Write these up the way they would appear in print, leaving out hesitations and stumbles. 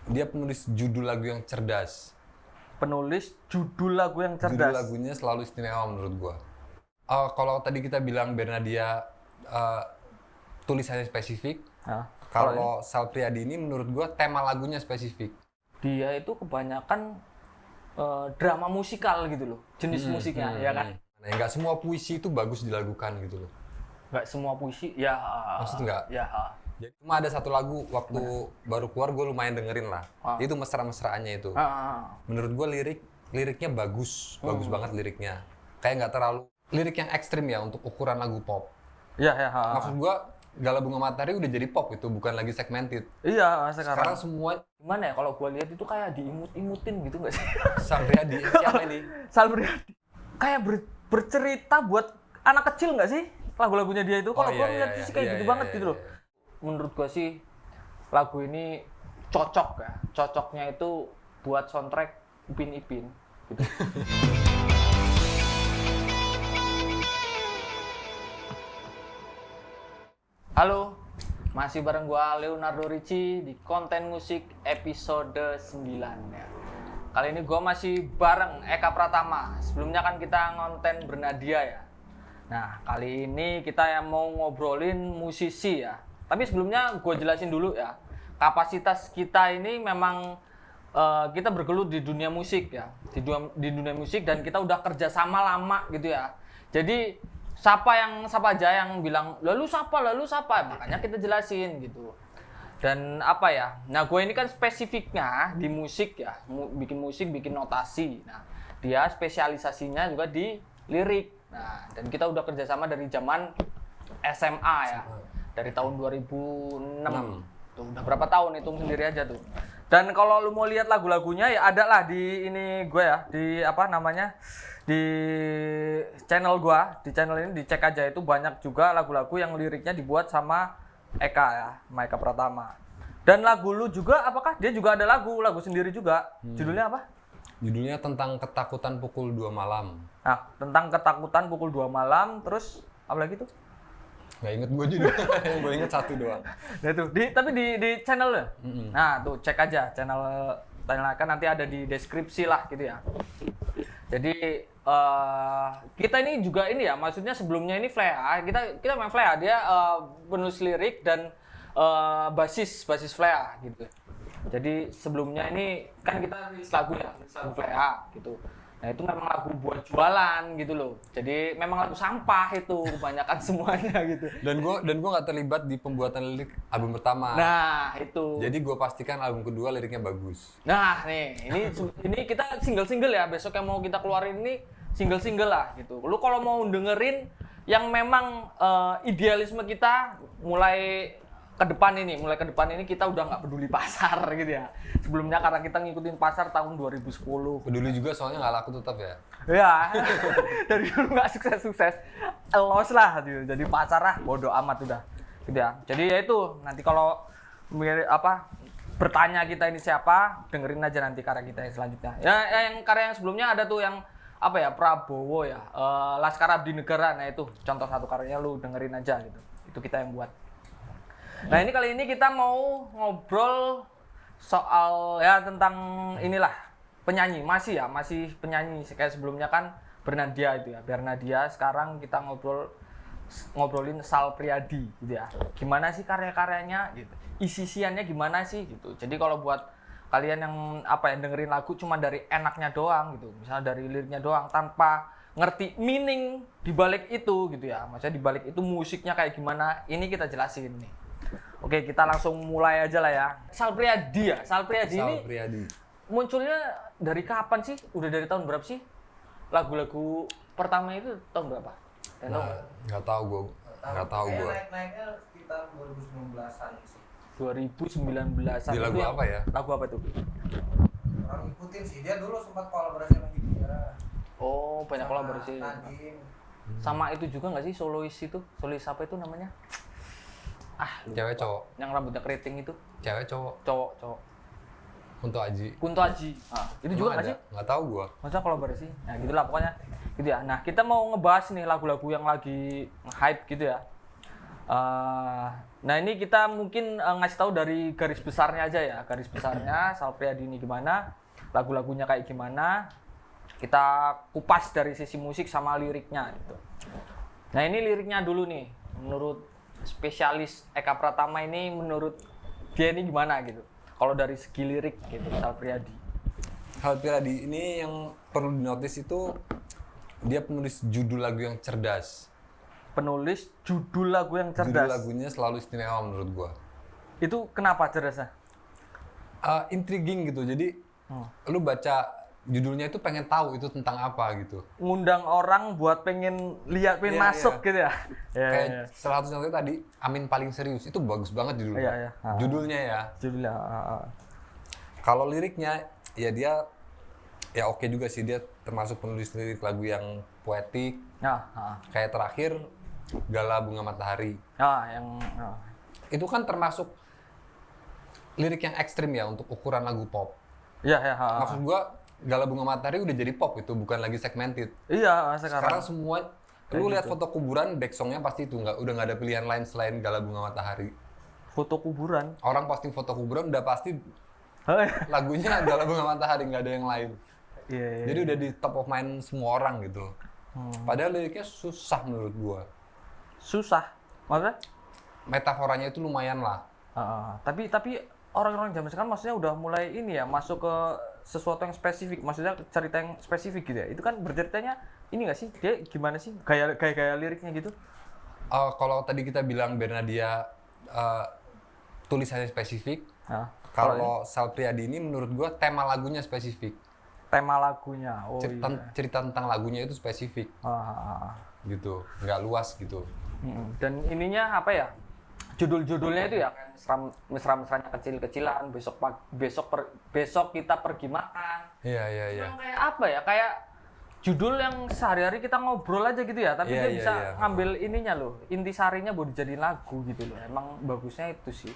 dia penulis judul lagu yang cerdas. Penulis judul lagu yang cerdas. Judul lagunya selalu istimewa menurut gua. Kalau tadi kita bilang Bernadia tulisannya spesifik, kalau Sal Priadi ini menurut gua tema lagunya spesifik. Dia itu kebanyakan drama musikal gitu loh, jenis musiknya, ya kan? Nah, nggak semua puisi itu bagus dilakukan gitu loh. Nggak semua puisi, ya. Maksud nggak? Ya. Jadi cuma ada satu lagu waktu baru keluar gue lumayan dengerin lah. Itu mesra-mesraannya itu. Menurut gue liriknya bagus banget liriknya. Kayak nggak terlalu lirik yang ekstrim ya untuk ukuran lagu pop. Iya. Maksud gue Gala Bunga Matahari udah jadi pop itu, bukan lagi segmented. Iya, sekarang semua gimana ya kalau gue lihat itu kayak diimut-imutin gitu nggak sih? Sal Priadi siapa ini? Sal Priadi. Kayak bercerita buat anak kecil nggak sih lagu-lagunya dia itu? Kalau gue lihat sih kayak gitu banget gitu loh. Menurut gue sih lagu ini cocok ya. Cocoknya itu buat soundtrack Upin Ipin gitu. Halo, masih bareng gua Leonardo Ricci di Konten Musik episode 9 ya. Kali ini gua masih bareng Eka Pratama. Sebelumnya kan kita ngonten Bernadia ya. Nah, kali ini kita yang mau ngobrolin musisi ya. Tapi sebelumnya gue jelasin dulu ya, kapasitas kita ini memang kita bergelut di dunia musik ya, di dunia musik, dan kita udah kerjasama lama gitu ya. Jadi siapa aja yang bilang lalu siapa, makanya kita jelasin gitu. Dan apa ya, nah gue ini kan spesifiknya di musik ya, bikin musik, bikin notasi. Nah dia spesialisasinya juga di lirik. Nah dan kita udah kerjasama dari zaman SMA ya. Dari tahun 2006 tuh udah berapa tahun, hitung sendiri aja tuh. Dan kalau lu mau lihat lagu-lagunya ya ada lah di ini gue ya, di apa namanya, di channel gue, di channel ini dicek aja, itu banyak juga lagu-lagu yang liriknya dibuat sama Eka ya, sama Eka Pratama. Dan lagu lu juga apakah dia juga ada lagu sendiri juga? Judulnya apa? Judulnya tentang ketakutan pukul 2 malam. Nah, tentang ketakutan pukul 2 malam, terus apa lagi tuh? Nggak inget gue juga, yang gue inget satu doang. Nah itu, tapi di channel ya? Nah tuh cek aja channel kan nanti ada di deskripsi lah gitu ya. Jadi kita ini juga ini ya, maksudnya sebelumnya ini Flea, kita main Flea, dia penulis lirik dan basis Flea gitu. Jadi sebelumnya ini kan kita rilis lagu Flea gitu. Nah itu memang lagu buat jualan gitu loh. Jadi memang lagu sampah itu kebanyakan semuanya gitu. Dan gue nggak terlibat di pembuatan lirik album pertama. Nah itu. Jadi gue pastikan album kedua liriknya bagus. Nah nih ini kita single ya. Besok yang mau kita keluarin ini single lah gitu. Lu kalau mau dengerin yang memang idealisme kita mulai ke depan ini kita udah nggak peduli pasar gitu ya. Sebelumnya karena kita ngikutin pasar tahun 2010. Peduli juga soalnya nggak laku tetap ya. Ya, dari dulu nggak sukses, loss lah gitu. Jadi pasar lah, bodo amat udah. Gitu ya. Jadi ya itu, nanti kalau bertanya kita ini siapa, dengerin aja nanti karya kita yang selanjutnya. Ya, yang karya yang sebelumnya ada tuh yang Prabowo ya, Laskar Abdi Negara. Nah itu contoh satu karyanya, lu dengerin aja gitu. Itu kita yang buat. Nah ini kali ini kita mau ngobrol soal ya tentang inilah penyanyi, masih penyanyi kayak sebelumnya kan Bernadia itu ya. Bernadia, sekarang kita ngobrolin Sal Priadi gitu ya. Gimana sih karya-karyanya gitu. Isi-isiannya gimana sih gitu. Jadi kalau buat kalian yang dengerin lagu cuma dari enaknya doang gitu. Misalnya dari liriknya doang tanpa ngerti meaning di balik itu gitu ya. Maksudnya di balik itu musiknya kayak gimana, ini kita jelasin nih. Oke, kita langsung mulai aja lah ya. Sal Priadi ya. Sal Priadi ini munculnya dari kapan sih? Udah dari tahun berapa sih? Lagu-lagu pertama itu tahun berapa? Nggak tahu gue. Naik-naiknya sekitar 2019-an sih. 2019-an. Di lagu apa ya? Lagu apa tuh? Orang ngikutin sih, dia dulu sempat kolaborasi sama Hindia. Oh, banyak kolaborasi. Nadine. Sama itu juga nggak sih solois apa itu namanya? Cewek cowok. Yang rambutnya keriting itu. Cewek cowok. Cowok. Kunto Aji. Itu juga nggak sih? Nggak tahu gua. Masa kolaborasi? Nah gitulah pokoknya. Gitu ya. Nah kita mau ngebahas nih lagu-lagu yang lagi hype gitu ya. Nah ini kita mungkin ngasih tahu dari garis besarnya aja ya, garis besarnya Sal Priadi ini gimana, lagu-lagunya kayak gimana, kita kupas dari sisi musik sama liriknya gitu. Nah ini liriknya dulu nih, menurut spesialis Eka Pratama ini, menurut dia ini gimana gitu? Kalau dari segi lirik gitu, Sal Priadi. Sal Priadi ini yang perlu dinotis itu dia penulis judul lagu yang cerdas. Penulis judul lagu yang cerdas. Judul lagunya selalu istimewa menurut gua. Itu kenapa cerdasnya? Intriguing gitu. Jadi lu baca judulnya itu pengen tahu itu tentang apa gitu. Ngundang orang buat pengen lihat, pengen masuk gitu ya. Kayak salah satu contohnya tadi Amin Paling Serius itu bagus banget judulnya. Judulnya ya. Judulnya. Kalau liriknya ya dia ya oke juga sih, dia termasuk penulis lirik lagu yang poetik. Kayak terakhir Gala Bunga Matahari. Itu kan termasuk lirik yang ekstrim ya untuk ukuran lagu pop. Maksud gua Gala Bunga Matahari udah jadi pop, itu bukan lagi segmented. Iya, sekarang semua lu lihat foto kuburan, back songnya pasti itu, udah nggak ada pilihan lain selain Gala Bunga Matahari. Foto kuburan? Orang posting foto kuburan udah pasti lagunya Gala Bunga Matahari, nggak ada yang lain. Jadi udah di top of mind semua orang gitu. Padahal liriknya susah menurut gua. Susah? Maksudnya? Metaforanya itu lumayan lah. Tapi orang-orang zaman sekarang maksudnya udah mulai ini ya, masuk ke sesuatu yang spesifik, maksudnya cerita yang spesifik gitu ya. Itu kan berceritanya ini nggak sih, dia gimana sih gaya liriknya gitu? Kalau tadi kita bilang Bernadia tulisannya spesifik, kalau Sal Priadi ini menurut gua tema lagunya spesifik. Tema lagunya, cerita tentang lagunya itu spesifik. Gitu, nggak luas gitu. Dan ininya apa ya? Judul-judulnya itu ya mesra-mesranya kecil-kecilan, besok kita pergi makan. Iya. Kayak apa ya? Kayak judul yang sehari-hari kita ngobrol aja gitu ya, tapi dia bisa ngambil ininya loh, intisarinya buat dijadiin lagu gitu loh. Emang bagusnya itu sih.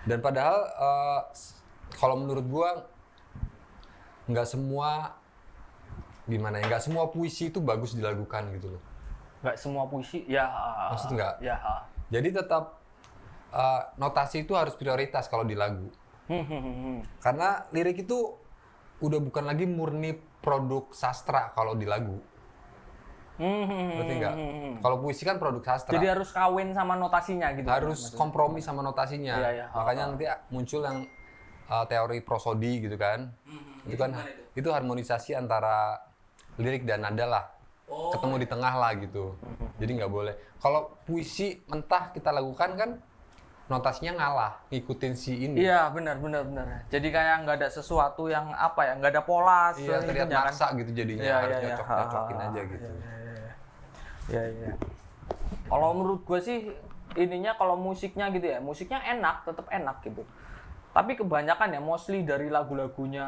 Dan padahal kalau menurut gua nggak semua puisi itu bagus dilakukan gitu loh. Nggak semua puisi, ya. Maksud nggak? Ya. Jadi tetap notasi itu harus prioritas kalau di lagu. Karena lirik itu udah bukan lagi murni produk sastra kalau di lagu. Berarti nggak? Kalau puisi kan produk sastra. Jadi harus kawin sama notasinya gitu. Harus kompromi sama notasinya. Makanya nanti muncul yang teori prosodi gitu kan. Itu kan itu harmonisasi antara lirik dan nada lah. Ketemu di tengah lah gitu. Jadi nggak boleh. Kalau puisi mentah kita lakukan kan notasinya ngalah, ngikutin si ini. Iya, benar. Jadi kayak nggak ada sesuatu yang apa ya, nggak ada pola. Iya, terlihat maksa gitu jadinya. Harus nyocok-nyocokin aja gitu. Iya. Kalau menurut gue sih ininya kalau musiknya gitu ya, musiknya enak, tetap enak gitu. Tapi kebanyakan ya, mostly dari lagu-lagunya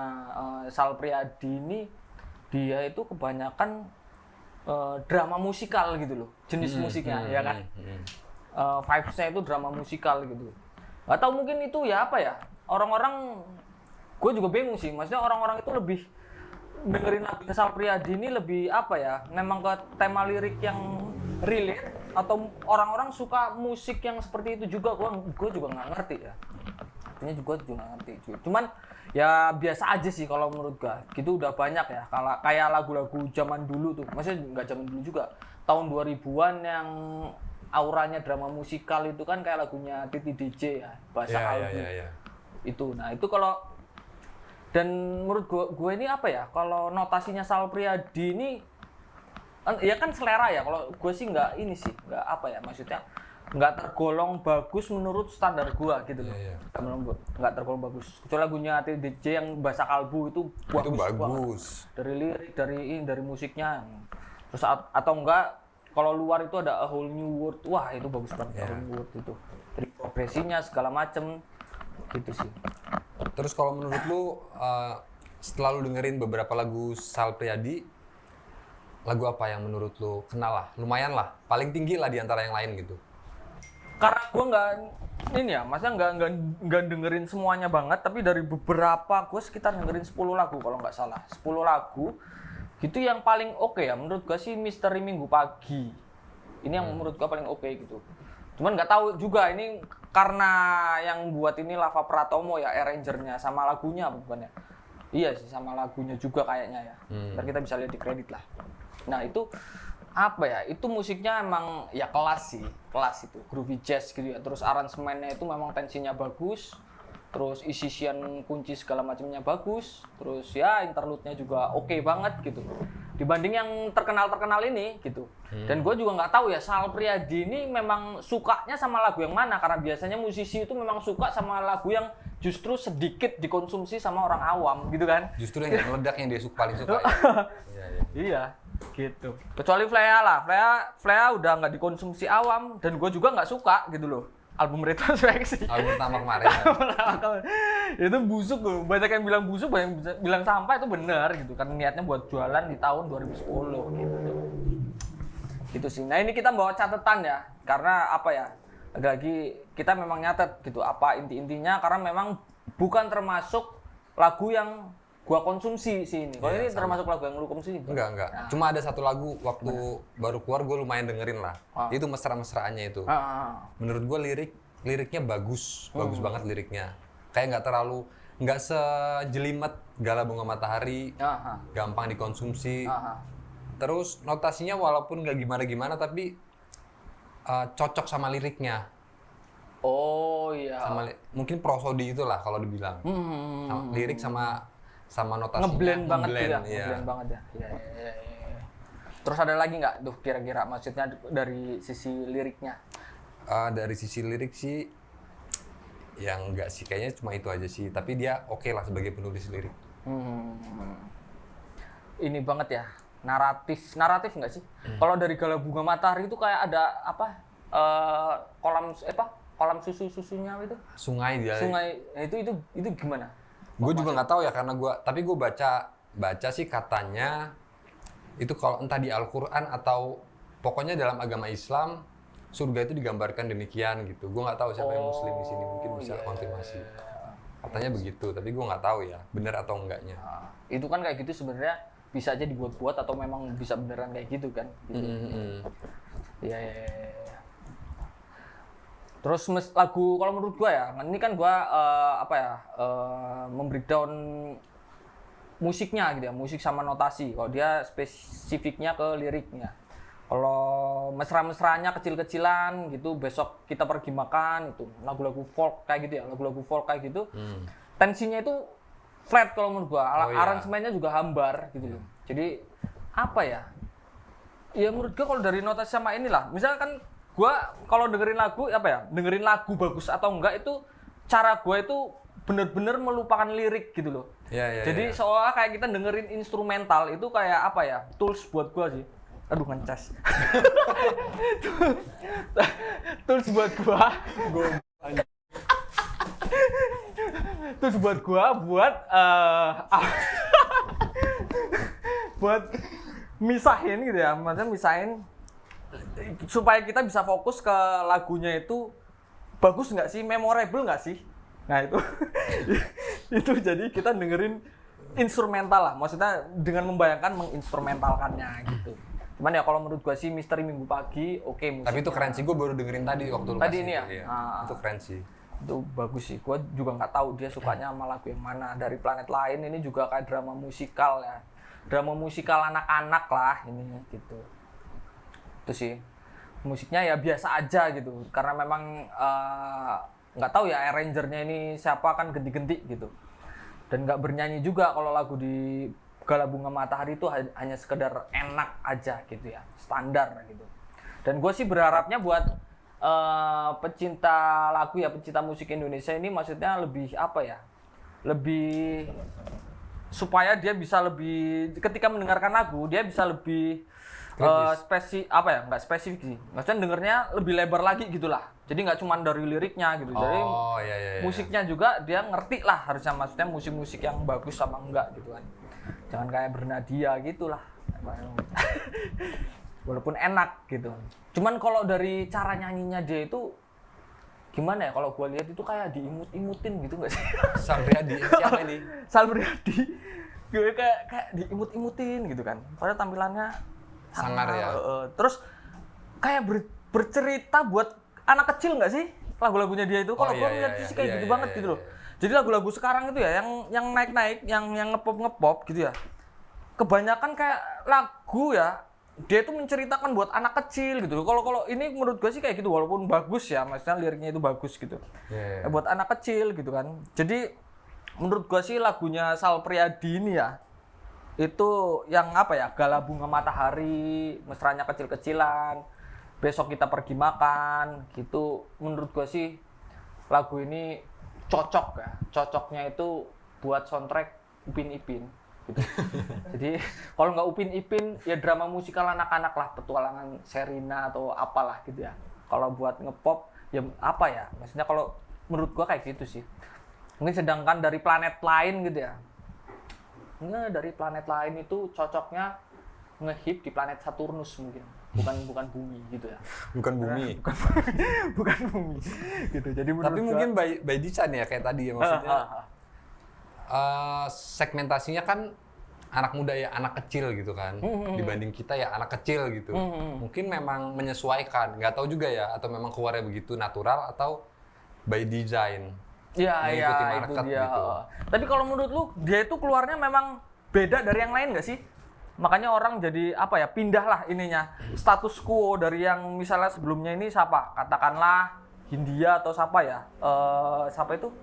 Sal Priadi ini, dia itu kebanyakan drama musikal gitu loh, jenis musiknya, ya kan? Vibes-nya itu drama musikal gitu. Gak tau mungkin itu ya apa ya, orang-orang, gue juga bingung sih, maksudnya orang-orang itu lebih dengerin lagu Sal Priadi ini lebih apa ya, memang ke tema lirik yang relate, atau orang-orang suka musik yang seperti itu juga, gue juga nggak ngerti ya. Artinya juga nggak ngerti. Cuman ya biasa aja sih kalau menurut gue. Gitu udah banyak ya. Kalau kayak lagu-lagu zaman dulu tuh, maksudnya nggak zaman dulu juga, tahun 2000-an yang auranya drama musikal itu kan kayak lagunya Titi DJ ya, bahasa kalbu. Itu. Nah, itu kalau dan menurut gue ini apa ya? Kalau notasinya Sal Priadi ini ya kan selera ya. Kalau gue sih nggak ini sih, nggak apa ya maksudnya, nggak tergolong bagus menurut standar gue gitu loh. Nggak tergolong bagus. Kecuali lagunya DJ yang bahasa kalbu itu bagus. Dari lirik, dari musiknya. Terus atau enggak, kalau luar itu ada A Whole New World. Wah, itu bagus banget. A Whole New World itu. Dari progresinya segala macem gitu sih. Terus kalau menurut lu setelah lu dengerin beberapa lagu Sal Priadi, lagu apa yang menurut lu kenal lah, lumayan lah, paling tinggi lah di antara yang lain gitu? Karena gue nggak ini ya, masa nggak dengerin semuanya banget, tapi dari beberapa gue sekitar dengerin 10 lagu kalau nggak salah, 10 lagu gitu yang paling oke ya menurut gue sih Misteri Minggu Pagi. Ini yang menurut gue paling oke gitu. Cuman nggak tahu juga ini karena yang buat ini Lava Pratomo ya, arrangernya sama lagunya bukan ya? Iya sih, sama lagunya juga kayaknya ya. Ntar kita bisa lihat di kredit lah. Nah itu apa ya? Itu musiknya emang ya kelas sih, kelas itu, groovy jazz gitu ya. Terus aransemennya itu memang tensinya bagus. Terus isian kunci segala macamnya bagus, terus ya interlude-nya juga oke banget gitu dibanding yang terkenal ini gitu. Dan gue juga nggak tahu ya Sal Priadi ini memang sukanya sama lagu yang mana, karena biasanya musisi itu memang suka sama lagu yang justru sedikit dikonsumsi sama orang awam gitu kan. Justru yang meledak yang dia paling suka ya. Iya gitu, kecuali Flea lah. Flea udah nggak dikonsumsi awam dan gue juga nggak suka gitu loh. Album retrospeksi. Album pertama kemarin. Itu busuk loh. Banyak yang bilang busuk, banyak yang bilang sampah, itu benar gitu. Kan niatnya buat jualan di tahun 2010 gitu. Gitu sih. Nah, ini kita bawa catatan ya. Karena apa ya? Lagi-lagi kita memang nyatet gitu apa inti-intinya, karena memang bukan termasuk lagu yang gua konsumsi sih ini. Kalau ini sama. Termasuk lagu yang lu konsumsi? Enggak. Nah. Cuma ada satu lagu waktu baru keluar gue lumayan dengerin lah. Itu mesra-mesraannya itu. Menurut gue liriknya bagus banget liriknya. Kayak nggak sejelimet Gala Bunga Matahari, gampang dikonsumsi. Terus notasinya walaupun nggak gimana-gimana tapi cocok sama liriknya. Oh iya. Mungkin prosodi itulah kalau dibilang. Lirik sama notasinya ngeblend banget tuh ya, iya. Ngeblend banget ya. Iya. Terus ada lagi nggak tuh kira-kira maksudnya dari sisi liriknya? Dari sisi lirik sih, yang enggak sih, kayaknya cuma itu aja sih. Tapi dia oke lah sebagai penulis lirik. Ini banget ya, naratif nggak sih? Kalau dari Gala Bunga Matahari itu kayak ada apa? Kolam susunya itu? Sungai dia. Sungai, itu gimana? Gue juga nggak tahu ya karena tapi gue baca sih katanya itu kalau entah di Al-Quran atau pokoknya dalam agama Islam surga itu digambarkan demikian gitu. Gue nggak tahu siapa yang muslim di sini, mungkin bisa konfirmasi. Katanya begitu, tapi gue nggak tahu ya benar atau enggaknya. Itu kan kayak gitu sebenarnya bisa aja dibuat-buat atau memang bisa beneran kayak gitu kan? Iya. Terus lagu kalau menurut gua ya, ini kan gua membreakdown musiknya gitu ya, musik sama notasi. Kalau dia spesifiknya ke liriknya. Kalau mesra-mesranya kecil-kecilan gitu, besok kita pergi makan itu lagu-lagu folk kayak gitu ya, lagu-lagu folk kayak gitu. Tensinya itu flat kalau menurut gua, aransemennya juga hambar gitu loh. Jadi apa ya? Ya menurut gua kalau dari notasi sama inilah, misalkan gua kalau dengerin lagu dengerin lagu bagus atau enggak itu cara gua itu bener-bener melupakan lirik gitu loh. Jadi seolah kayak kita dengerin instrumental itu kayak apa ya, tools buat gua sih. Aduh ngencas. Tools buat gua. Tools buat gua buat misahin gitu ya, maksudnya misahin supaya kita bisa fokus ke lagunya itu bagus nggak sih, memorable nggak sih. Nah itu itu jadi kita dengerin instrumental lah, maksudnya dengan membayangkan menginstrumentalkannya gitu. Cuman ya kalau menurut gua sih Misteri Minggu Pagi musiknya. Tapi itu keren sih, gua baru dengerin tadi waktu lu tadi ini ya. Itu keren sih. Itu bagus sih, gua juga nggak tahu dia sukanya sama lagu yang mana. Dari Planet Lain ini juga kayak drama musikal ya, drama musikal anak-anak lah ini gitu. Itu sih musiknya ya biasa aja gitu karena memang nggak tahu ya arrangernya ini siapa, kan ganti-ganti gitu dan nggak bernyanyi juga. Kalau lagu di Gala Bunga Matahari itu hanya sekedar enak aja gitu ya, standar gitu. Dan gue sih berharapnya buat pecinta lagu ya, pecinta musik Indonesia ini maksudnya lebih apa ya, lebih supaya dia bisa lebih ketika mendengarkan lagu dia bisa lebih nggak spesifik sih, maksudnya dengernya lebih lebar lagi gitulah. Jadi nggak cuma dari liriknya gitu, jadi musiknya juga dia ngerti lah harusnya, maksudnya musik-musik yang bagus sama enggak gitu kan. Jangan kayak Bernadia gitulah, walaupun enak gitu. Cuman kalau dari cara nyanyinya dia itu gimana ya, kalau gue lihat itu kayak diimut-imutin gitu nggak sih? Sal Priadi, siapa ini? Sal Priadi, gue kayak diimut-imutin gitu kan. Padahal tampilannya sangar ya. Terus kayak bercerita buat anak kecil nggak sih lagu-lagunya dia itu? Kalau gue ngeliat sih kayak gitu banget gitu loh. Jadi lagu-lagu sekarang itu ya yang naik-naik, yang ngepop gitu ya. Kebanyakan kayak lagu ya dia itu menceritakan buat anak kecil gitu. Kalau ini menurut gue sih kayak gitu walaupun bagus ya, maksudnya liriknya itu bagus gitu. Buat anak kecil gitu kan. Jadi menurut gue sih lagunya Sal Priadi ini ya itu yang apa ya? Gala bunga matahari, mesranya kecil-kecilan. Besok kita pergi makan gitu. Menurut gue sih lagu ini cocok ya. Cocoknya itu buat soundtrack Upin Ipin gitu. Jadi kalau nggak Upin Ipin ya drama musikal anak-anak lah, petualangan Sherina atau apalah gitu ya. Kalau buat ngepop ya apa ya? Maksudnya kalau menurut gua kayak gitu sih. Mungkin sedangkan dari planet lain gitu ya. Nah, dari planet lain itu cocoknya ngehip di planet Saturnus mungkin. Bukan bumi gitu ya. Bukan bumi. Bukan bumi gitu. Jadi tapi mungkin by design ya kayak tadi ya, maksudnya segmentasinya kan anak muda ya, anak kecil gitu kan. Dibanding kita ya anak kecil gitu. Mungkin memang menyesuaikan, nggak tahu juga ya, atau memang keluarnya begitu natural atau by design. Iya, itu dia. Gitu. Tapi kalau menurut lu dia itu keluarnya memang beda dari yang lain nggak sih? Makanya orang jadi apa ya, pindah lah ininya, status quo dari yang misalnya sebelumnya ini siapa, katakanlah Hindia atau siapa ya, siapa itu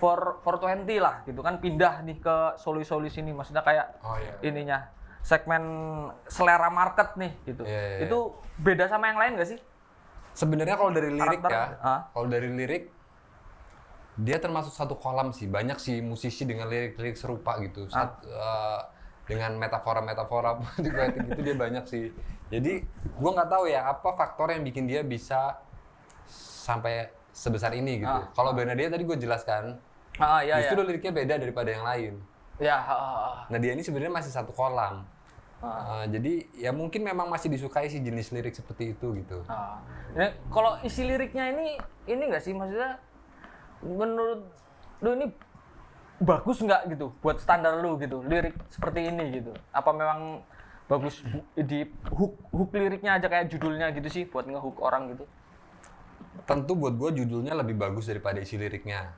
420 lah gitu kan, pindah nih ke solis-solis ini, maksudnya kayak ininya segmen selera market nih gitu. Itu beda sama yang lain nggak sih? Sebenarnya kalau dari lirik kalau dari lirik dia termasuk satu kolam sih, banyak sih musisi dengan lirik-lirik serupa gitu. Dengan metafora-metafora juga gitu dia banyak sih. Jadi gua nggak tahu ya apa faktor yang bikin dia bisa sampai sebesar ini gitu. Kalau Bernadette tadi gue jelaskan, justru liriknya beda daripada yang lain. Nah dia ini sebenarnya masih satu kolam. Jadi ya mungkin memang masih disukai sih jenis lirik seperti itu gitu. Ya, kalau isi liriknya ini nggak sih, maksudnya menurut lu ini bagus nggak gitu buat standar lu gitu, lirik seperti ini gitu? Apa memang bagus di hook liriknya aja kayak judulnya gitu sih buat ngehook orang gitu? Tentu buat gue judulnya lebih bagus daripada isi liriknya.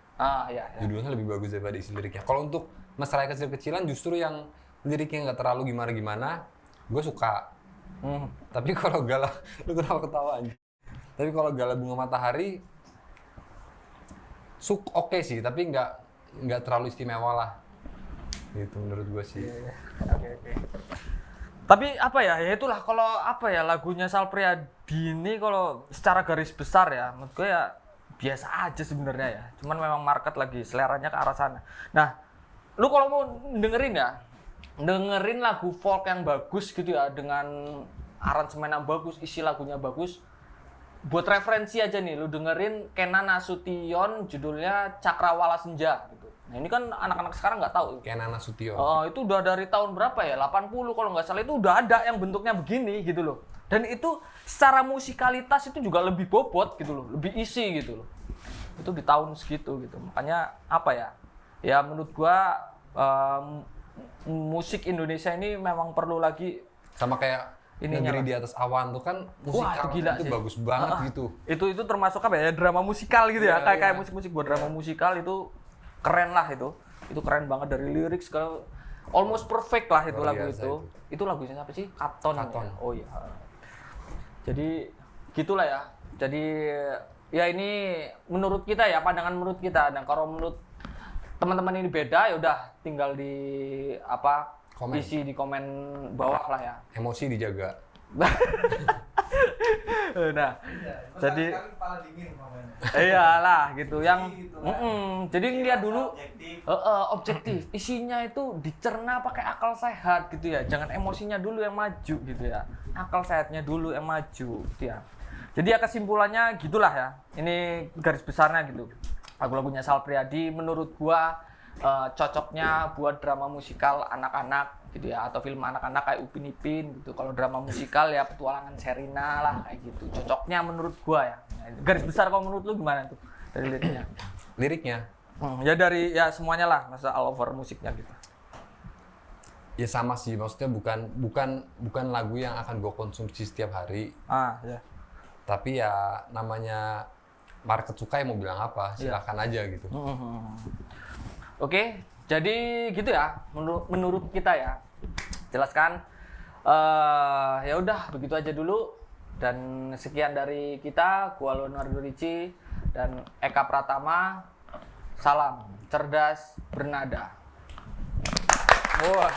Judulnya lebih bagus daripada isi liriknya. Kalau untuk mesra kecil-kecilan justru yang liriknya nggak terlalu gimana-gimana, gue suka. Tapi kalau Gala, lu kenapa ketawa aja? Tapi kalau Gala Bunga Matahari, oke sih, tapi nggak terlalu istimewa lah. Gitu menurut gue sih. Oke. Tapi apa ya itulah kalau apa ya lagunya Sal Priadi ini kalau secara garis besar ya menurut gue ya biasa aja sebenarnya ya. Cuman memang market lagi seleranya ke arah sana. Nah, lu kalau mau dengerin lagu folk yang bagus gitu ya dengan aransemen yang bagus, isi lagunya bagus. Buat referensi aja nih, lu dengerin Kenan Nasution judulnya Cakrawala Senja gitu. Nah ini kan anak-anak sekarang nggak tahu. Kenan Nasution. Itu udah dari tahun berapa ya? 80 kalau nggak salah itu udah ada yang bentuknya begini gitu loh. Dan itu secara musikalitas itu juga lebih bobot gitu loh, lebih isi gitu loh. Itu di tahun segitu gitu. Makanya apa ya? Ya menurut gua musik Indonesia ini memang perlu lagi sama kayak Negeri di Atas Awan tuh kan musikal itu bagus banget gitu. Itu termasuk apa ya? Drama musikal gitu ya. Kayak musik-musik buat drama musikal itu keren lah itu. Itu keren banget dari lirik segala almost perfect lah itu lagu itu. Itu lagunya siapa sih? Katon. Ya? Oh iya. Jadi gitulah ya. Jadi ya ini menurut kita ya, pandangan menurut kita. Dan kalau menurut teman-teman ini beda ya udah tinggal di isi di komen bawah lah ya. Emosi dijaga. Nah, jadi iyalah gitu yang jadi ngeliat dulu objektif. Isinya itu dicerna pakai akal sehat gitu ya. Jangan emosinya dulu yang maju gitu ya. Akal sehatnya dulu yang maju gitu ya. Jadi ya kesimpulannya gitulah ya. Ini garis besarnya gitu. Lagu-lagunya Sal Priadi menurut gua cocoknya buat drama musikal anak-anak gitu ya, atau film anak-anak kayak Upin Ipin gitu. Kalau drama musikal ya petualangan Sherina lah kayak gitu. Cocoknya menurut gua ya. Garis besar kalau menurut lu gimana tuh dari liriknya? Liriknya? Ya dari ya semuanya lah, masa all over musiknya gitu. Ya sama sih, maksudnya bukan lagu yang akan gua konsumsi setiap hari. Ya. Tapi ya namanya market suka ya mau bilang apa, silahkan aja gitu. Oke, jadi gitu ya menurut kita ya. Jelaskan. Ya udah begitu aja dulu. Dan sekian dari kita, gua Leonardo Ricci dan Eka Pratama. Salam cerdas bernada. Wah.